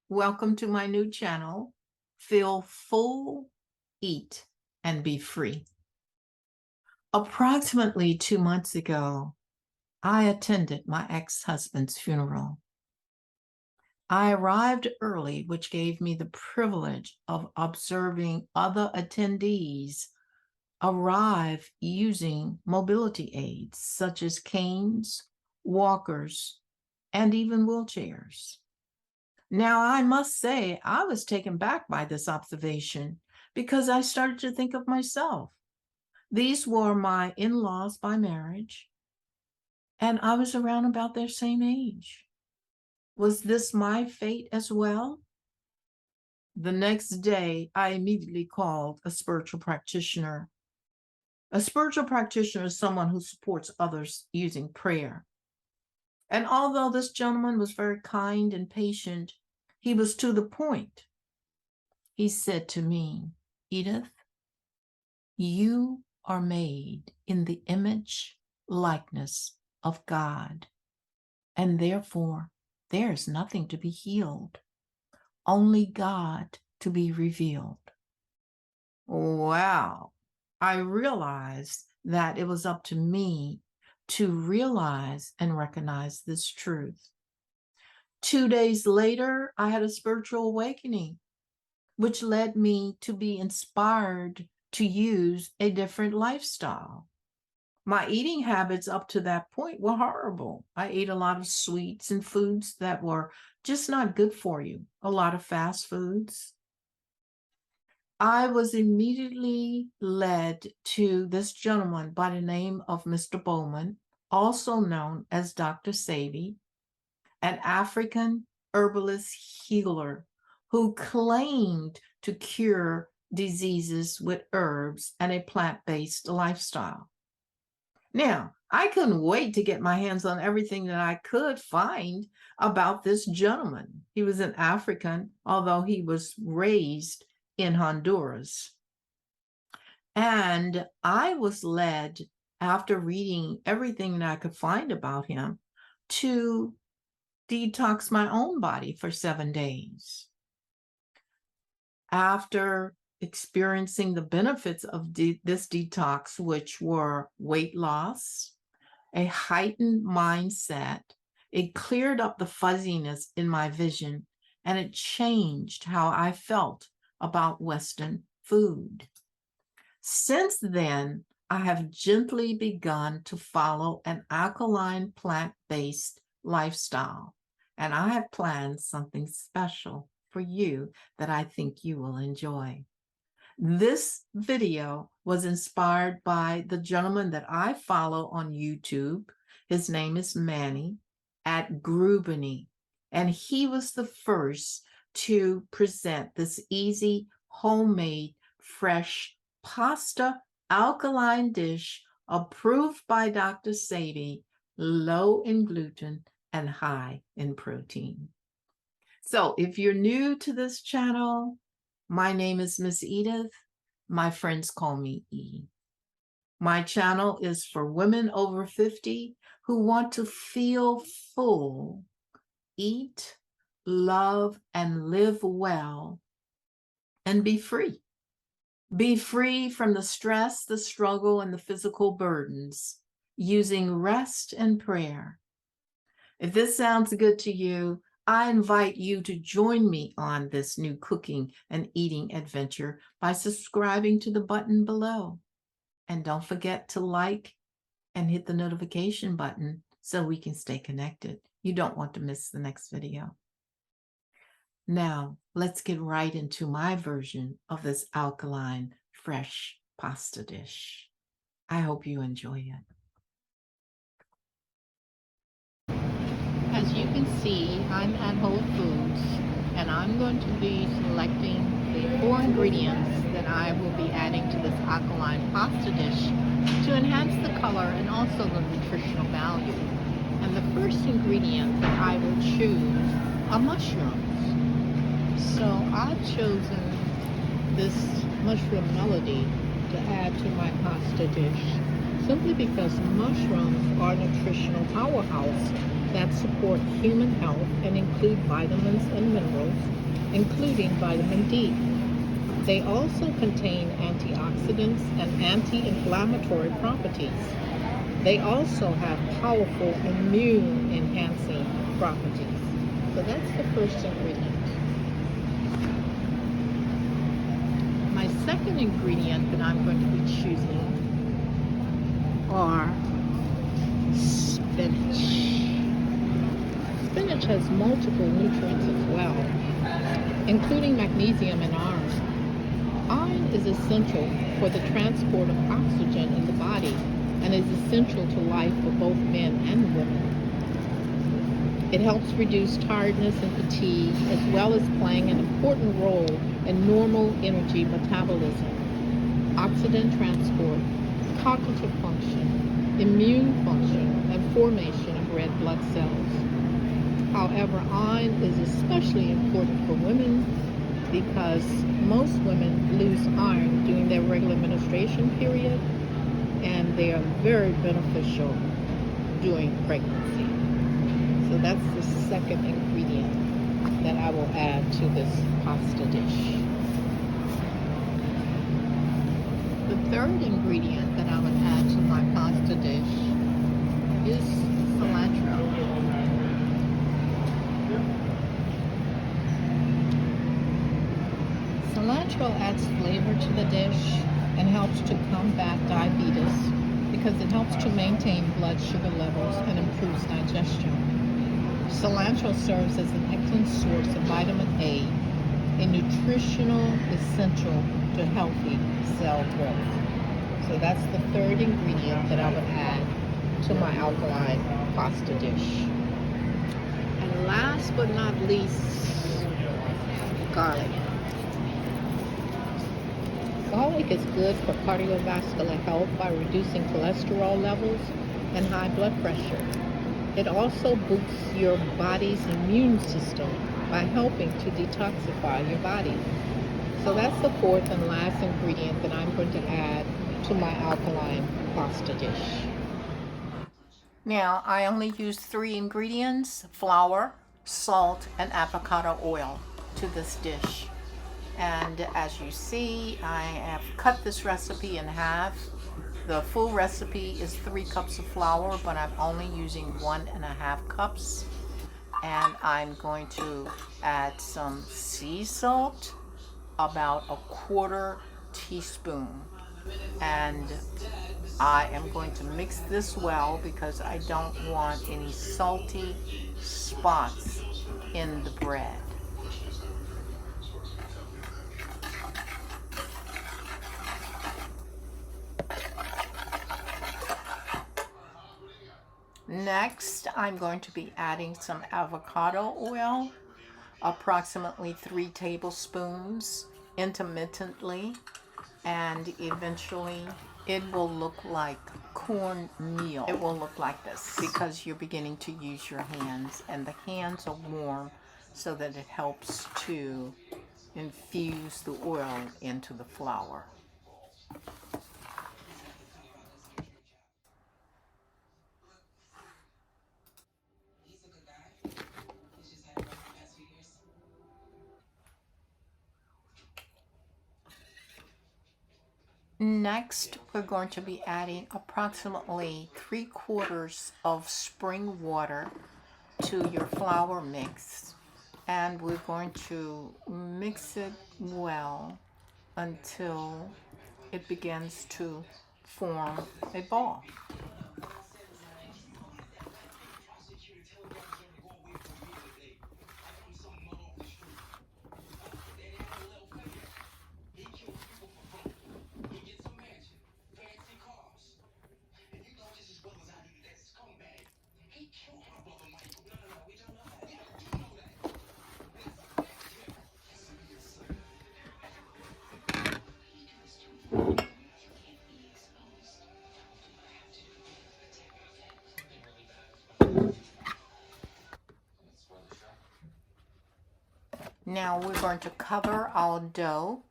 Welcome to my new channel. Feel full, eat, and be free. Approximately 2 months ago, I attended my ex-husband's funeral. I arrived early, which gave me the privilege of observing other attendees arrive using mobility aids such as canes, walkers, and even wheelchairs. Now, I must say, I was taken back by this observation because I started to think of myself. These were my in-laws by marriage, and I was around about their same age. Was this my fate as well? The next day, I immediately called a spiritual practitioner. A spiritual practitioner is someone who supports others using prayer. And although this gentleman was very kind and patient, he was to the point. He said to me, "Edith, you are made in the image, likeness of God, and therefore there is nothing to be healed, only God to be revealed." Wow. I realized that it was up to me to realize and recognize this truth. 2 days later, I had a spiritual awakening, which led me to be inspired to use a different lifestyle. My eating habits up to that point were horrible. I ate a lot of sweets and foods that were just not good for you, a lot of fast foods. I was immediately led to this gentleman by the name of Mr. Bowman, also known as Dr. Sebi, an African herbalist healer who claimed to cure diseases with herbs and a plant-based lifestyle. Now, I couldn't wait to get my hands on everything that I could find about this gentleman. He was an African, although he was raised in Honduras. And I was led, after reading everything that I could find about him, to detox my own body for 7 days. After experiencing the benefits of this detox, which were weight loss, a heightened mindset, it cleared up the fuzziness in my vision, and it changed how I felt about Western food. Since then, I have gently begun to follow an alkaline plant-based lifestyle, and I have planned something special for you that I think you will enjoy. This video was inspired by the gentleman that I follow on YouTube. His name is Manny at Grubany, and he was the first to present this easy, homemade, fresh pasta alkaline dish approved by Dr. Sebi, low in gluten and high in protein. So if you're new to this channel, my name is Miss Edith. My friends call me E. My channel is for women over 50 who want to feel full, eat, love, and live well, and be free. Be free from the stress, the struggle, and the physical burdens using rest and prayer. If this sounds good to you, I invite you to join me on this new cooking and eating adventure by subscribing to the button below. And don't forget to like and hit the notification button so we can stay connected. You don't want to miss the next video. Now, let's get right into my version of this alkaline, fresh pasta dish. I hope you enjoy it. As you can see, I'm at Whole Foods, and I'm going to be selecting the 4 ingredients that I will be adding to this alkaline pasta dish to enhance the color and also the nutritional value. And the first ingredient that I will choose are mushrooms. So I've chosen this mushroom melody to add to my pasta dish simply because mushrooms are a nutritional powerhouse that support human health and include vitamins and minerals, including vitamin D. They also contain antioxidants and anti-inflammatory properties. They also have powerful immune-enhancing properties. So that's the first ingredient. My second ingredient that I'm going to be choosing are spinach. Spinach has multiple nutrients as well, including magnesium and iron. Iron is essential for the transport of oxygen in the body and is essential to life for both men and women. It helps reduce tiredness and fatigue, as well as playing an important role in normal energy metabolism, oxygen transport, cognitive function, immune function, and formation of red blood cells. However, iron is especially important for women because most women lose iron during their regular menstruation period, and they are very beneficial during pregnancy. So that's the second ingredient that I will add to this pasta dish. The third ingredient that I would add to my pasta dish is cilantro. Cilantro adds flavor to the dish and helps to combat diabetes because it helps to maintain blood sugar levels and improves digestion. Cilantro serves as an excellent source of vitamin A, a nutritional essential to healthy cell growth. So that's the third ingredient that I would add to my alkaline pasta dish. And last but not least, garlic. Garlic is good for cardiovascular health by reducing cholesterol levels and high blood pressure. It also boosts your body's immune system by helping to detoxify your body. So that's the fourth and last ingredient that I'm going to add to my alkaline pasta dish. Now, I only use 3 ingredients: flour, salt, and avocado oil to this dish. And as you see, I have cut this recipe in half. The full recipe is 3 cups of flour, but I'm only using 1.5 cups. And I'm going to add some sea salt, about a 1/4 teaspoon. And I am going to mix this well because I don't want any salty spots in the bread. Next, I'm going to be adding some avocado oil, approximately 3 tablespoons, intermittently, and eventually it will look like cornmeal. It will look like this because you're beginning to use your hands, and the hands are warm so that it helps to infuse the oil into the flour. Next, we're going to be adding approximately 3/4 of spring water to your flour mix, and we're going to mix it well until it begins to form a ball. Now we're going to cover our dough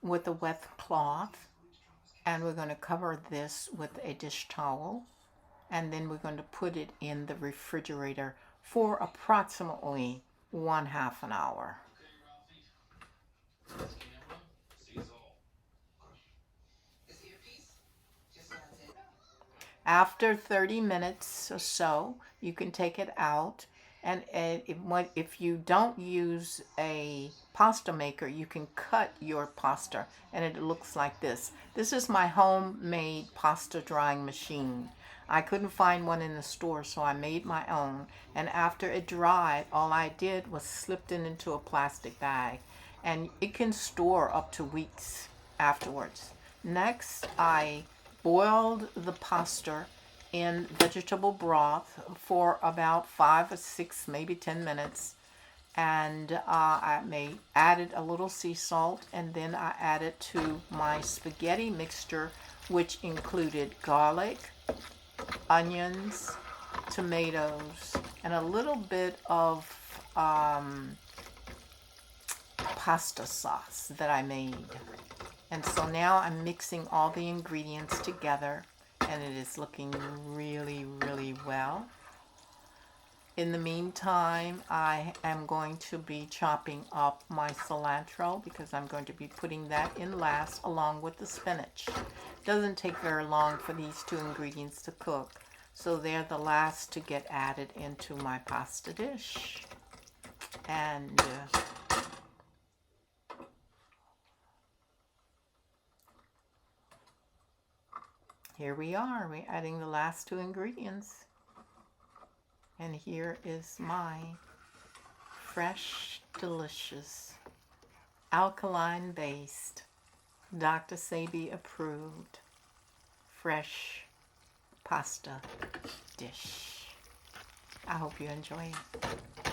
with a wet cloth, and we're going to cover this with a dish towel. and then we're going to put it in the refrigerator for approximately 1/2 an hour. After 30 minutes or so, you can take it out. And if you don't use a pasta maker, you can cut your pasta and it looks like this. This is my homemade pasta drying machine. I couldn't find one in the store, so I made my own. And after it dried, all I did was slipped it into a plastic bag. And it can store up to weeks afterwards. Next, I boiled the pasta in vegetable broth for about 5 or 6, maybe 10 minutes. And I added a little sea salt, and then I added to my spaghetti mixture, which included garlic, onions, tomatoes, and a little bit of pasta sauce that I made. And so now I'm mixing all the ingredients together, and it is looking really, really well. In the meantime, I am going to be chopping up my cilantro because I'm going to be putting that in last along with the spinach. It doesn't take very long for these two ingredients to cook, so they're the last to get added into my pasta dish. And here we are. We're adding the last two ingredients. And here is my fresh, delicious, alkaline based, Dr. Sebi approved, fresh pasta dish. I hope you enjoy it.